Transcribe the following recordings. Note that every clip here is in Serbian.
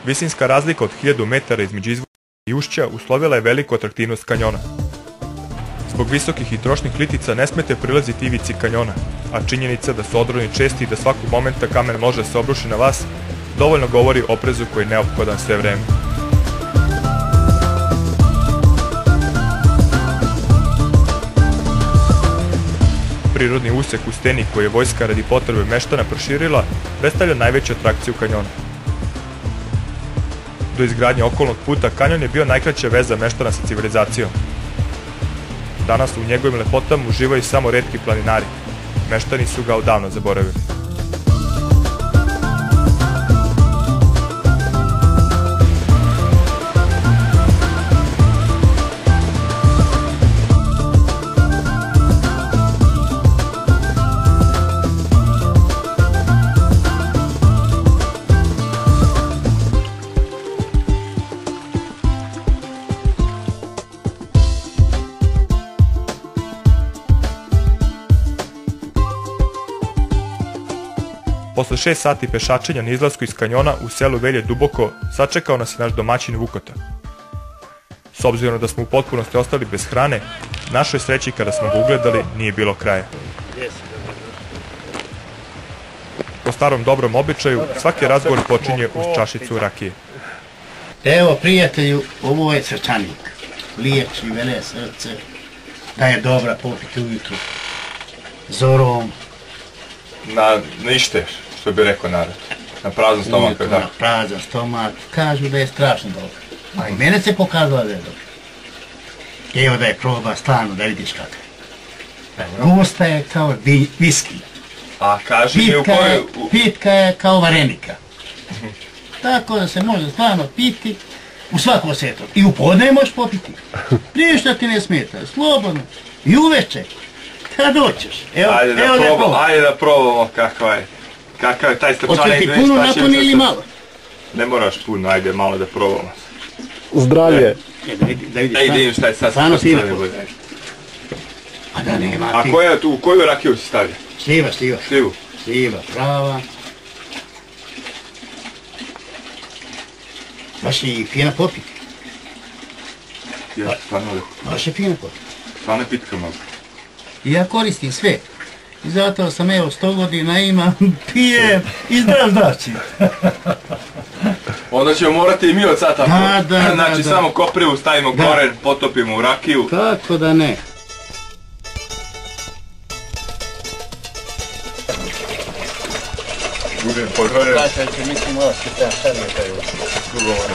Visinska razlika od 1000 metara između izvora i ušća uslovila je veliku atraktivnost kanjona. Zbog visokih i trošnih litica ne smete prilaziti ivici kanjona, a činjenica da su odroni česti i da svakog momenta kamen može da se obruši na vas, dovoljno govori o oprezu koji je neophodan sve vreme. Prirodni usek u steni koji je vojska radi potrebe meštana proširila predstavlja najveću atrakciju kanjona. Do izgradnje okolnog puta kanjon je bio najkraća veza meštana sa civilizacijom. Danas u njegovim lepotama uživaju samo retki planinari. Meštani su ga odavno zaboravili. Posle 6 sati pešačenja na izlasku iz kanjona u selu Velje Duboko sačekao nas je naš domaćin Vukota. S obzirom da smo u potpunosti ostali bez hrane, našoj sreći kada smo ga ugledali nije bilo kraja. Po starom dobrom običaju, svaki razgovor počinje uz čašicu rakije. Evo prijatelju, ovo je crčanik. Liječi, vele srce, da je dobra popiti ujutru. Zorom. Na ište, što bi rekao narod. Na prazan stomak. Na prazan stomak. Kažu da je strašno dobro. A i mene se pokazala da je dobro. Evo da je proba stvarno, da vidiš kakav. Gusta je kao viski. A kaži mi u koju... Pitka je kao varenika. Tako da se može stvarno piti u svakom svijetu. I u podne možeš popiti. Ništa ti ne smeta, slobodno. I uveče. Kada doćeš. Ajde da probamo kakav je taj strčanik. Hoće ti puno napuni ili malo? Ne moraš puno, ajde malo da probamo. Zdravlje. Da vidiš. Ej, da vidim šta je sad. Stvarno fina. A da nema ti. A koju rakiju si stavio? Šljiva. Šljivu? Šljiva, prava. Baš i fina popiti. Ja, stvarno lepo. Baš je fina popiti. Stvarno je pitka malo. I ja koristim sve. I zato sam evo 100 godina imam, pijem i zdrav. Onda ćemo morati i mi od sad tako. Znači samo koprivu stavimo koren, potopimo u rakiju. Kako da ne. Budem pozdravljen. Znači, mislim vas, kada sad je taj ugovor.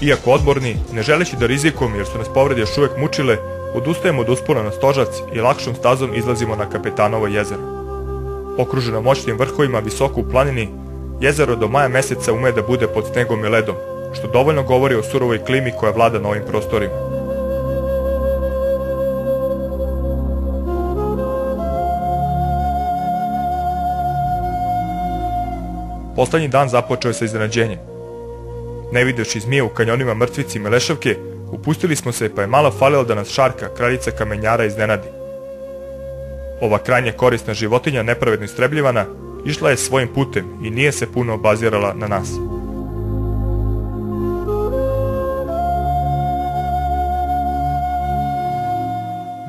Iako odmorni, ne želeći da rizikujemo jer su nas povrede još uvek mučile, odustajemo od uspona na Stožac i lakšom stazom izlazimo na Kapetanovo jezero. Okruženo moćnim vrhovima visoko u planini, jezero do maja meseca ume da bude pod snegom i ledom, što dovoljno govori o surovoj klimi koja vlada na ovim prostorima. Poslednji dan započeo je sa iznenađenjem. Ne videvši zmije u kanjonima Mrtvici i Melešavke, upustili smo se pa je malo falilo da nas Šarka, kraljica kamenjara, iznenadi. Ova krajnje korisna životinja, nepravedno istrebljivana, išla je svojim putem i nije se puno obazirala na nas.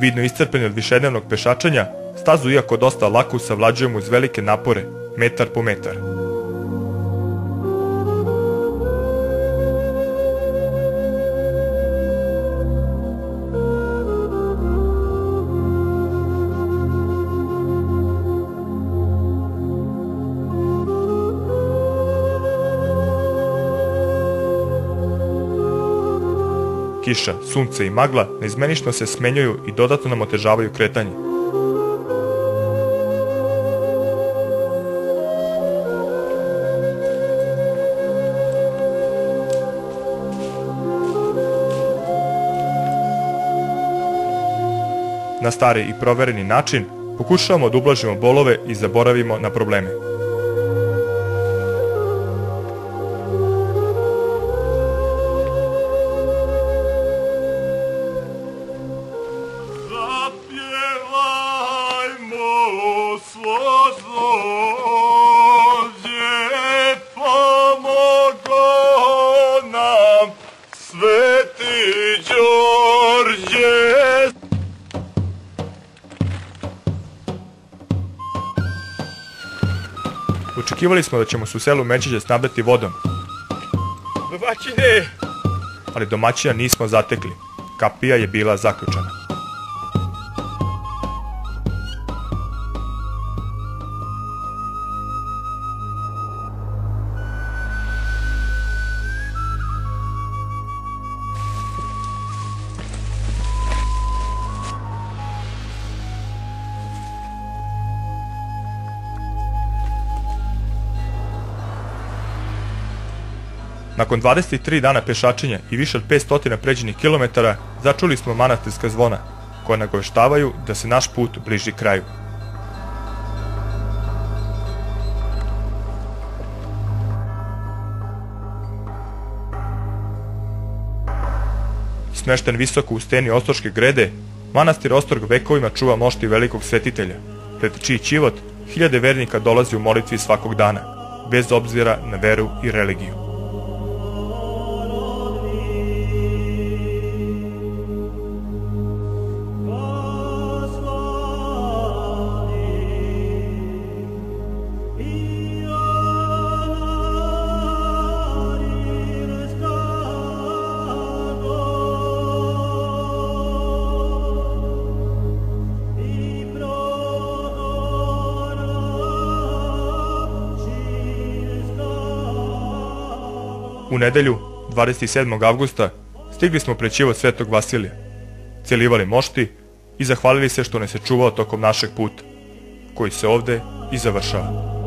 Vidno iscrpeni od višednevnog pešačanja, stazu iako dosta lako savlađujemo uz velike napore, metar po metar. Kiša, sunce i magla neizmenično se smenjuju i dodatno nam otežavaju kretanje. Na stari i provereni način pokušavamo da ublažimo bolove i zaboravimo na probleme. svo zlođe pomogao nam Sveti Đorđe. Očekivali smo da ćemo se u selu Međeđe snabdeti vodom. Domaćine! Ali domaćina nismo zatekli. Kapija je bila zaključana. Nakon 23 dana pešačenja i više od 500 pređenih kilometara, začuli smo manastirska zvona, koja nagoveštavaju da se naš put bliži kraju. Smešten visoko u steni Ostroške grede, manastir Ostrog vekovima čuva mošti velikog svetitelja, pred čiji ćivot hiljade vernika dolazi u molitvi svakog dana, bez obzira na veru i religiju. U nedelju, 27. avgusta, stigli smo pred ćivot Svetog Vasilija, celivali mošti i zahvalili se što nas je čuvao tokom našeg puta, koji se ovde i završava.